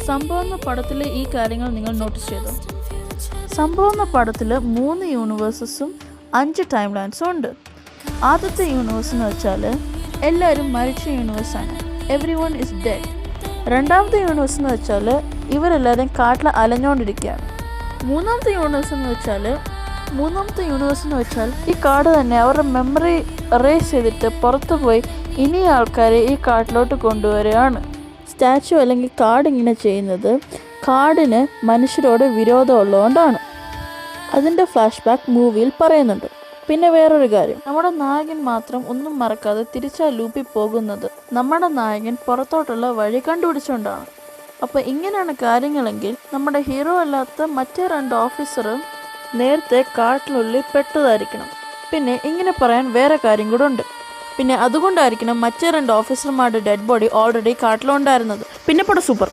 സംഭവം എന്ന പടത്തിലെ ഈ കാര്യങ്ങൾ നിങ്ങൾ നോട്ടീസ് ചെയ്തോ? സംഭവം എന്ന പടത്തിൽ 3 യൂണിവേഴ്സസും 5 ടൈം ലൈൻസും ഉണ്ട്. ആദ്യത്തെ യൂണിവേഴ്സ് എന്ന് വെച്ചാൽ എല്ലാവരും മരിച്ച യൂണിവേഴ്സാണ്, എവ്രി വൺ ഇസ് ഡെഡ്. രണ്ടാമത്തെ യൂണിവേഴ്സ് എന്ന് വെച്ചാൽ ഇവരെല്ലാവരും കാട്ടിൽ അലഞ്ഞുകൊണ്ടിരിക്കുകയാണ്. മൂന്നാമത്തെ യൂണിവേഴ്സ് എന്ന് വെച്ചാൽ ഈ കാട് തന്നെ അവരുടെ മെമ്മറി എറേസ് ചെയ്തിട്ട് പുറത്തു പോയി ഇനി ആൾക്കാരെ ഈ കാട്ടിലോട്ട് കൊണ്ടുവരികയാണ്. സ്റ്റാച്ചു അല്ലെങ്കിൽ കാട് ഇങ്ങനെ ചെയ്യുന്നത് കാടിന് മനുഷ്യരോട് വിരോധമുള്ളതുകൊണ്ടാണ്. അതിൻ്റെ ഫ്ലാഷ് ബാക്ക് മൂവിയിൽ പറയുന്നുണ്ട്. പിന്നെ വേറൊരു കാര്യം, നമ്മുടെ നായകൻ മാത്രം ഒന്നും മറക്കാതെ തിരിച്ചാ ലൂപ്പിൽ പോകുന്നത് നമ്മുടെ നായകൻ പുറത്തോട്ടുള്ള വഴി കണ്ടുപിടിച്ചുകൊണ്ടാണ്. അപ്പോൾ ഇങ്ങനെയാണ് കാര്യങ്ങളെങ്കിൽ നമ്മുടെ ഹീറോ അല്ലാത്ത മറ്റേ 2 ഓഫീസറും നേരത്തെ കാട്ടിനുള്ളിൽ പെട്ടതായിരിക്കണം. പിന്നെ ഇങ്ങനെ പറയാൻ വേറെ കാര്യം കൂടെ ഉണ്ട്. പിന്നെ അതുകൊണ്ടായിരിക്കണം മറ്റേ 2 ഓഫീസർമാരുടെ ഡെഡ് ബോഡി ഓൾറെഡി കാട്ടിലുണ്ടായിരുന്നത്. പിന്നെ പടം സൂപ്പർ.